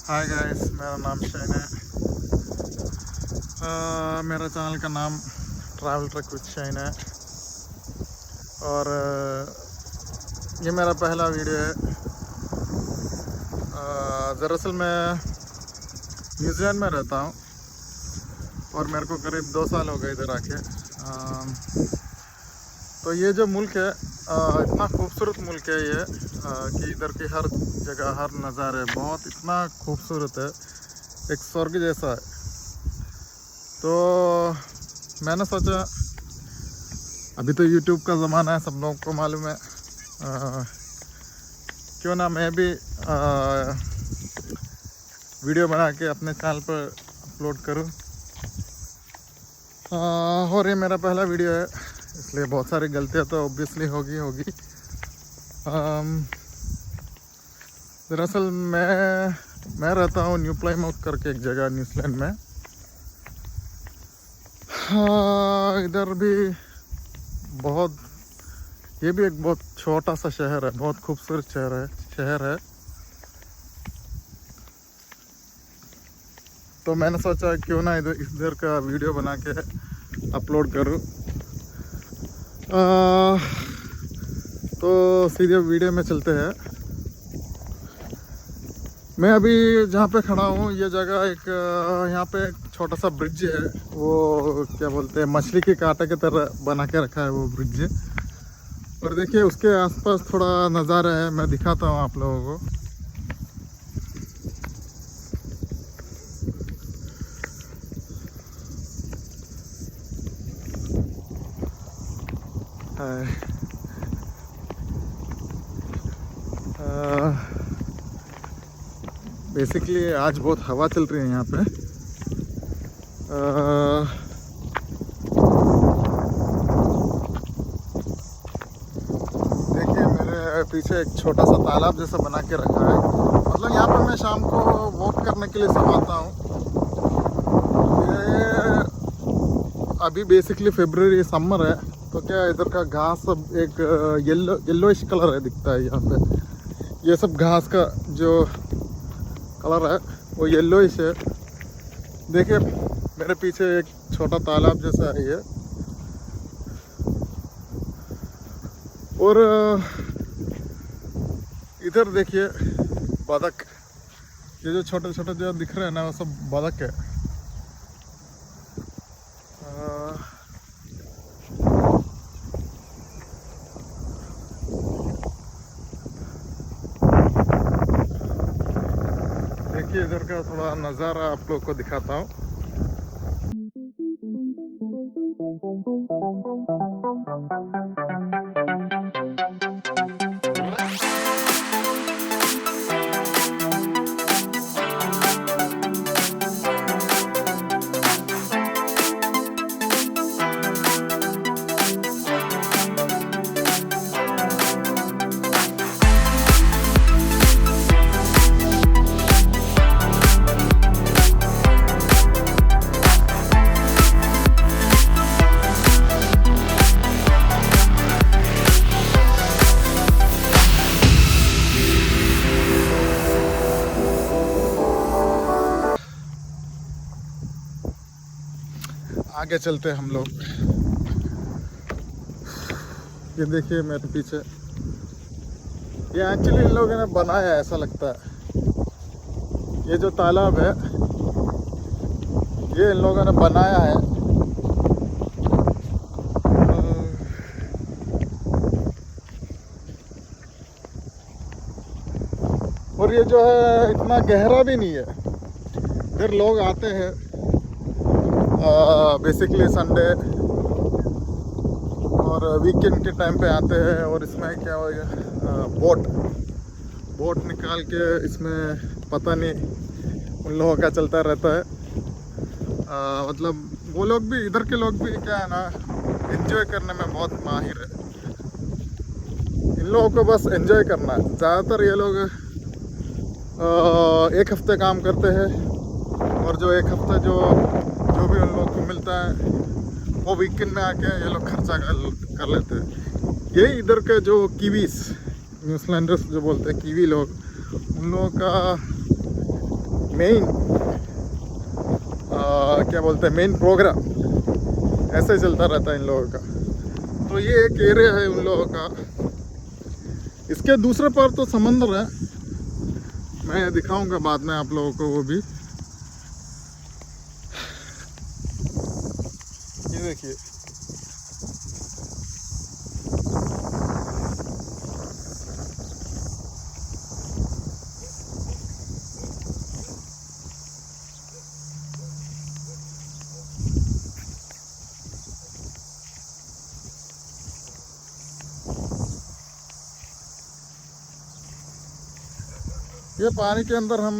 Hi guys, मेरा नाम शैन है। मेरा चैनल का नाम ट्रैवल ट्रक विद शैन है और ये मेरा पहला वीडियो है। दरअसल मैं न्यूजीलैंड में रहता हूँ और मेरे को करीब 2 साल हो गए इधर आके। तो ये जो मुल्क है इतना खूबसूरत मुल्क है ये कि इधर की हर जगह हर नज़ारे बहुत इतना खूबसूरत है, एक स्वर्ग जैसा है। तो मैंने सोचा अभी तो यूट्यूब का ज़माना है, सब लोगों को मालूम है, क्यों ना मैं भी वीडियो बना के अपने चैनल पर अपलोड करूं। और ये मेरा पहला वीडियो है, इसलिए बहुत सारी गलतियां तो ऑब्वियसली होगी। दरअसल मैं रहता हूँ न्यू प्लाईमाउथ करके एक जगह न्यूजीलैंड में। इधर भी ये भी एक बहुत छोटा सा शहर है, बहुत खूबसूरत शहर है। तो मैंने सोचा क्यों ना इधर का वीडियो बना के अपलोड करूँ। तो सीधे वीडियो में चलते हैं। मैं अभी जहाँ पे खड़ा हूँ ये जगह यहाँ पे एक छोटा सा ब्रिज है, वो क्या बोलते हैं मछली के कांटे की तरह बना के रखा है वो ब्रिज। और देखिए उसके आसपास थोड़ा नज़ारा है, मैं दिखाता हूँ आप लोगों को। बेसिकली आज बहुत हवा चल रही है यहाँ पे। देखिए मेरे पीछे एक छोटा सा तालाब जैसा बना के रखा है, मतलब यहाँ पे मैं शाम को वॉक करने के लिए सब आता हूँ। ये अभी बेसिकली फरवरी समर है, तो क्या इधर का घास सब एक येलोइश कलर है दिखता है यहाँ पे। ये सब घास का जो कलर है वो येलोइश है। देखिए मेरे पीछे एक छोटा तालाब जैसा है ये। और इधर देखिए बतख, ये जो छोटे छोटे जो दिख रहे हैं ना वो सब बतख है। देखिए इधर का थोड़ा नज़ारा आप लोग को दिखाता हूँ। आगे चलते हैं हम लोग। ये देखिए मेरे पीछे, ये एक्चुअली इन लोगों ने बनाया है ऐसा लगता है। ये जो तालाब है ये इन लोगों ने बनाया है। और ये जो है इतना गहरा भी नहीं है। इधर लोग आते हैं बेसिकली संडे और वीकेंड के टाइम पे आते हैं। और इसमें क्या हो गया, बोट निकाल के इसमें पता नहीं उन लोगों का चलता रहता है। मतलब वो लोग भी, इधर के लोग भी क्या है ना, एंजॉय करने में बहुत माहिर है। इन लोगों को बस एंजॉय करना है। ज़्यादातर ये लोग 1 हफ्ते काम करते हैं और जो 1 हफ्ते जो भी उन लोगों को मिलता है वो वीकेंड में आके ये लोग खर्चा कर लेते हैं। यही इधर के जो कीवीस, न्यूजीलैंडर्स जो बोलते हैं कीवी लोग, उन लोगों का मेन क्या बोलते हैं मेन प्रोग्राम ऐसे चलता रहता है इन लोगों का। तो ये एक एरिया है उन लोगों का। इसके दूसरे पर तो समंदर है, मैं दिखाऊंगा बाद में आप लोगों को वो भी। ये देखिए ये पानी के अंदर हम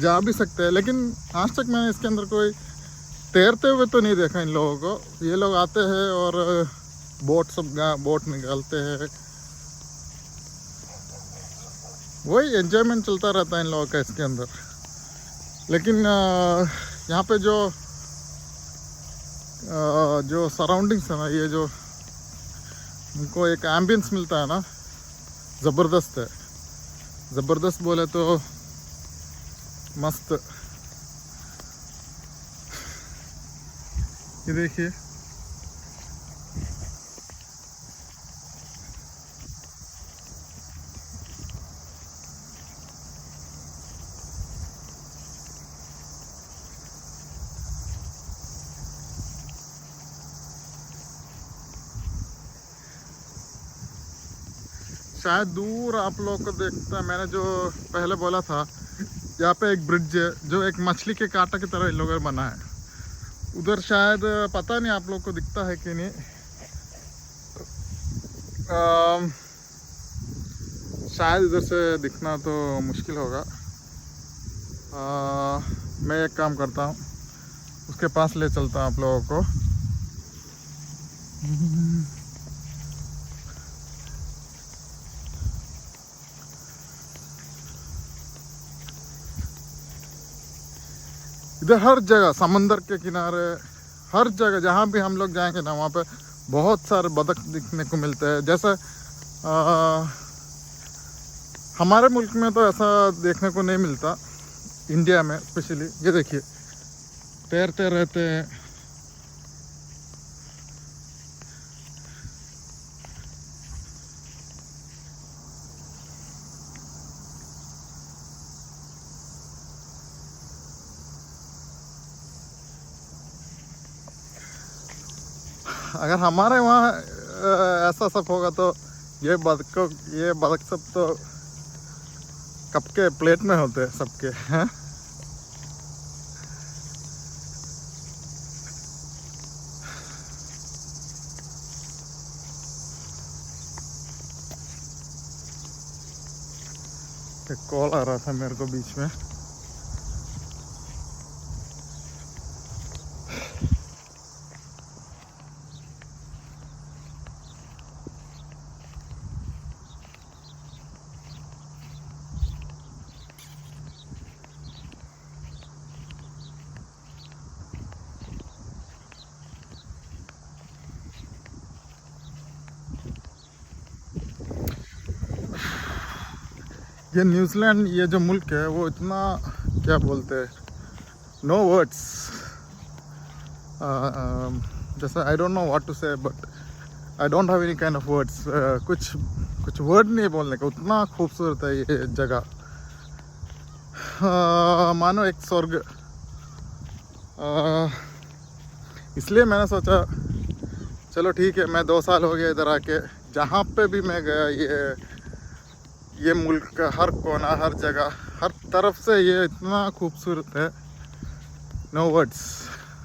जा भी सकते हैं, लेकिन आज तक मैंने इसके अंदर कोई तैरते हुए तो नहीं देखा इन लोगों को। ये लोग आते हैं और बोट निकालते हैं, वही एंजॉयमेंट चलता रहता है इन लोगों का इसके अंदर। लेकिन यहाँ पे जो सराउंडिंग्स है ना, ये जो उनको एक एम्बियंस मिलता है ना, ज़बरदस्त है। ज़बरदस्त बोले तो मस्त। ये देखिए शायद दूर आप लोग को देखता है, मैंने जो पहले बोला था यहाँ पे एक ब्रिज है जो एक मछली के कांटा की तरह इन लोगों ने बना है। उधर शायद पता नहीं आप लोग को दिखता है कि नहीं, शायद इधर से दिखना तो मुश्किल होगा। मैं एक काम करता हूँ, उसके पास ले चलता हूँ आप लोगों को। इधर हर जगह समंदर के किनारे, हर जगह जहाँ भी हम लोग जाएंगे ना, वहाँ पे बहुत सारे बतख दिखने को मिलते हैं। जैसे हमारे मुल्क में तो ऐसा देखने को नहीं मिलता, इंडिया में स्पेशली। ये देखिए तैरते रहते हैं। अगर हमारे वहाँ ऐसा सब होगा तो ये बतख सब तो कप के प्लेट में होते हैं सबके, हैं। एक कॉल आ रहा था मेरे को बीच में। ये न्यूजीलैंड, ये जो मुल्क है वो इतना क्या बोलते हैं, नो वर्ड्स। जैसा I don't know what to say, but I don't have any kind of words. कुछ वर्ड नहीं बोलने का, उतना खूबसूरत है ये जगह। मानो एक स्वर्ग। इसलिए मैंने सोचा चलो ठीक है, मैं 2 साल हो गया इधर आके, जहाँ पे भी मैं गया ये मुल्क का हर कोना, हर जगह, हर तरफ से ये इतना खूबसूरत है, नो वर्ड्स।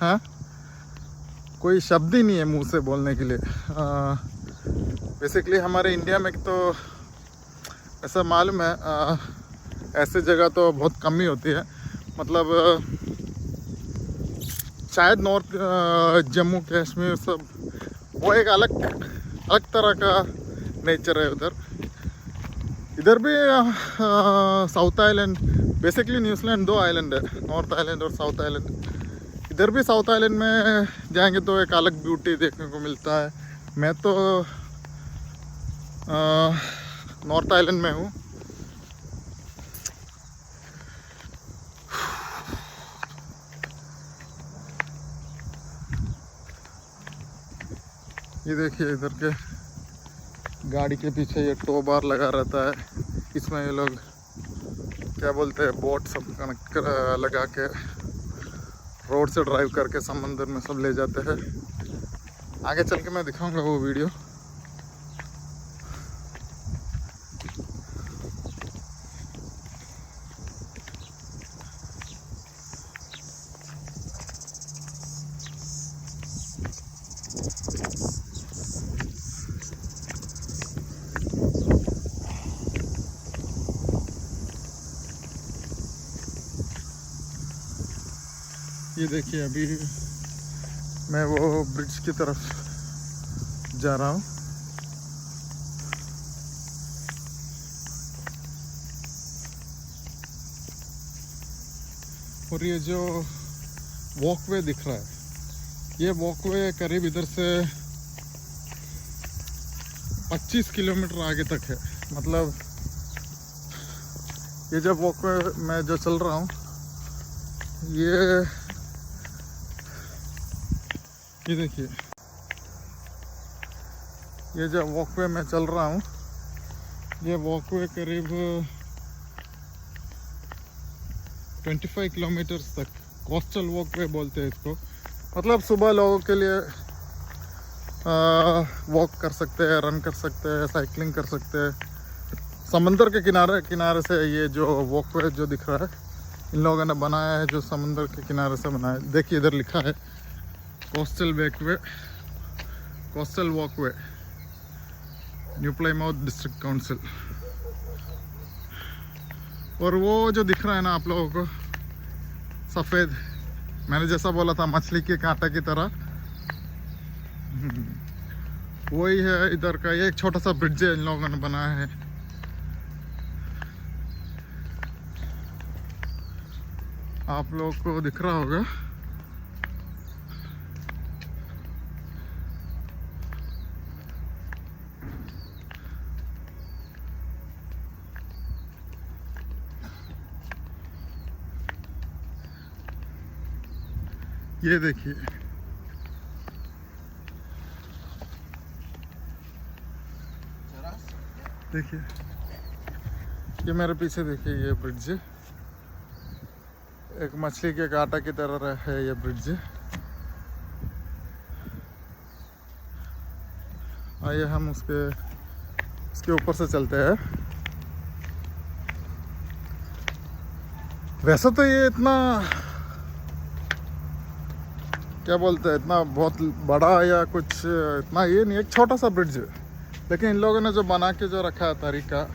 हाँ, कोई शब्द ही नहीं है मुंह से बोलने के लिए। बेसिकली हमारे इंडिया में तो ऐसा मालूम है, ऐसे जगह तो बहुत कम ही होती है। मतलब शायद नॉर्थ जम्मू कश्मीर सब, वो एक अलग तरह का नेचर है उधर। इधर भी south island, basically New Zealand 2 island है, नॉर्थ आइलैंड और साउथ आइलैंड। इधर भी साउथ आइलैंड में जाएंगे तो एक अलग ब्यूटी देखने को मिलता है। मैं तो नॉर्थ आइलैंड में हूँ। ये देखिए इधर के गाड़ी के पीछे ये टो बार लगा रहता है, इसमें ये लोग क्या बोलते हैं बोट सब कनेक्ट लगा के रोड से ड्राइव करके समंदर में सब ले जाते हैं। आगे चल के मैं दिखाऊंगा वो वीडियो। ये देखिए अभी मैं वो ब्रिज की तरफ जा रहा हूँ। और ये जो वॉकवे दिख रहा है, ये वॉकवे करीब इधर से 25 किलोमीटर आगे तक है। मतलब ये जब वॉकवे मैं जो चल रहा हूँ, ये देखिए ये जो वॉकवे में चल रहा हूँ, ये वॉकवे करीब 25 किलोमीटर्स तक कोस्टल वॉकवे बोलते हैं इसको। मतलब सुबह लोगों के लिए वॉक कर सकते हैं, रन कर सकते हैं, साइकिलिंग कर सकते हैं। समंदर के किनारे से ये जो वॉकवे जो दिख रहा है, इन लोगों ने बनाया है, जो समंदर के किनारे से बनाया है। देखिए इधर लिखा है coastal walkway new Plymouth district council. और वो जो दिख रहा है ना आप लोगों को सफ़ेद, मैंने जैसा बोला था मछली के कांटे की तरह, वही है इधर का। ये एक छोटा सा ब्रिज है इन लोगों ने बनाया है। आप लोगों को दिख रहा होगा। ये देखिए ये मेरे पीछे देखिए, ये ब्रिज एक मछली के कांटे की तरह है। ये ब्रिज आइए हम उसके ऊपर से चलते हैं। वैसे तो ये इतना क्या बोलते हैं, इतना बहुत बड़ा या कुछ इतना ये नहीं, एक छोटा सा ब्रिज है। लेकिन इन लोगों ने जो बना के जो रखा है तरीका,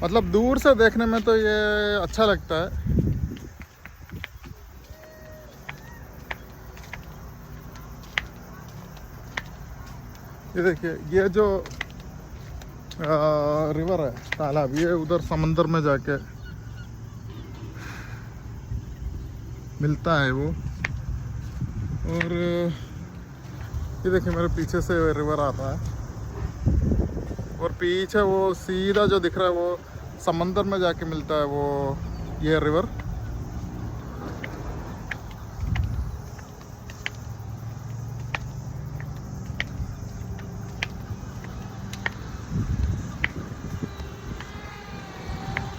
मतलब दूर से देखने में तो ये अच्छा लगता है। ये देखिए ये जो रिवर है, तालाब, ये उधर समंदर में जाके मिलता है वो। और ये देखिए मेरे पीछे से रिवर आता है, और पीछे वो सीधा जो दिख रहा है वो समंदर में जाके मिलता है वो ये रिवर।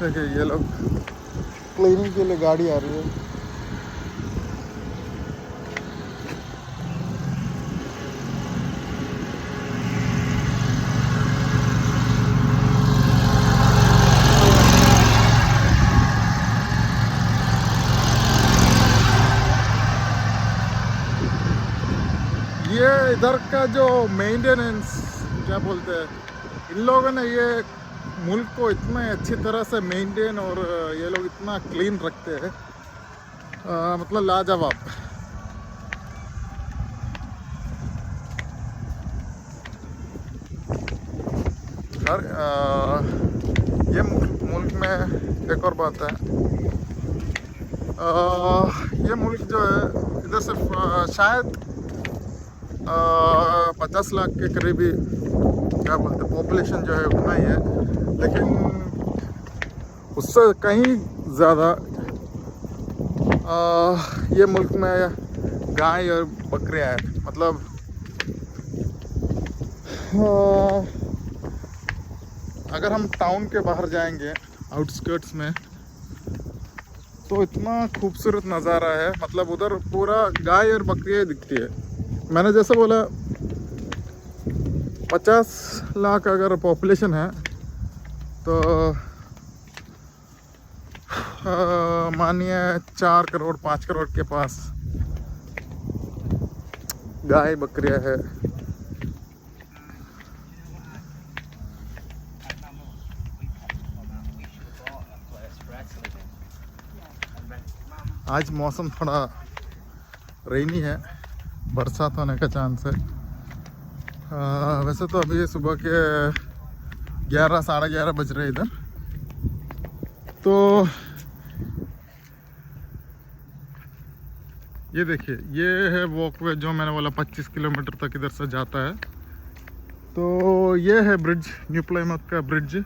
देखिए ये लोग क्लीनिंग के लिए गाड़ी आ रही है। ये इधर का जो मेंटेनेंस क्या बोलते हैं, इन लोगों ने ये मुल्क को इतने अच्छी तरह से मेंटेन, और ये लोग इतना क्लीन रखते हैं, मतलब लाजवाब। और ये मुल्क में एक और बात है, ये मुल्क जो है इधर सिर्फ शायद 50 लाख के करीब ही क्या बोलते हैं पॉपुलेशन जो है उतना ही है, लेकिन उससे कहीं ज़्यादा ये मुल्क में गाय और बकरियां हैं। मतलब अगर हम टाउन के बाहर जाएंगे आउटस्कर्ट्स में तो इतना खूबसूरत नज़ारा है, मतलब उधर पूरा गाय और बकरियाँ दिखती है। मैंने जैसे बोला 50 लाख अगर पॉपुलेशन है तो मानिए 4 करोड़ 5 करोड़ के पास गाय बकरियाँ है। आज मौसम थोड़ा रेनी है, बरसात होने का चांस है। वैसे तो अभी सुबह के 11 साढ़े 11 बज रहे इधर। तो ये देखिए, ये है वॉकवे जो मैंने बोला 25 किलोमीटर तक इधर से जाता है। तो ये है ब्रिज, न्यू प्लाईमाउथ का ब्रिज।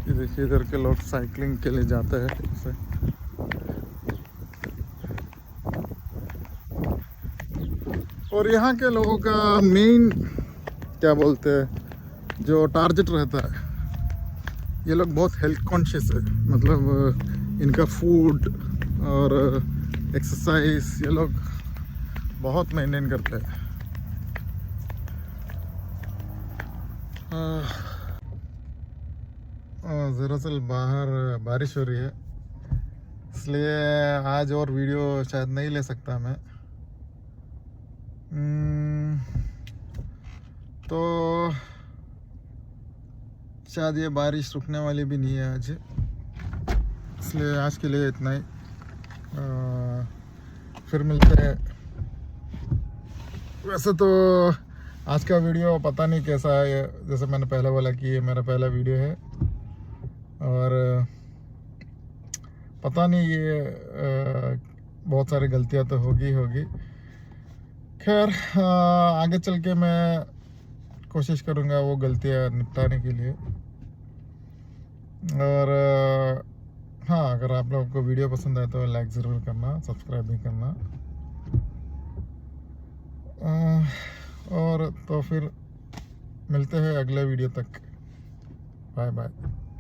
ये देखिए, इधर के लोग साइकिलिंग के लिए जाते हैं इसे। और यहाँ के लोगों का मेन क्या बोलते हैं जो टारगेट रहता है, ये लोग बहुत हेल्थ कॉन्शियस है। मतलब इनका फूड और एक्सरसाइज ये लोग बहुत मेंटेन करते हैं। दरअसल बाहर बारिश हो रही है, इसलिए आज और वीडियो शायद नहीं ले सकता मैं। तो शायद ये बारिश रुकने वाली भी नहीं है आज, इसलिए आज के लिए इतना ही। फिर मिलते हैं। वैसे तो आज का वीडियो पता नहीं कैसा है, जैसे मैंने पहले बोला कि ये मेरा पहला वीडियो है और पता नहीं ये बहुत सारी गलतियां तो होगी। खैर आगे चल के मैं कोशिश करूँगा वो गलतियां निपटाने के लिए। और हाँ, अगर आप लोगों को वीडियो पसंद आए तो लाइक ज़रूर करना, सब्सक्राइब भी करना। और तो फिर मिलते हैं अगले वीडियो तक। Bye bye.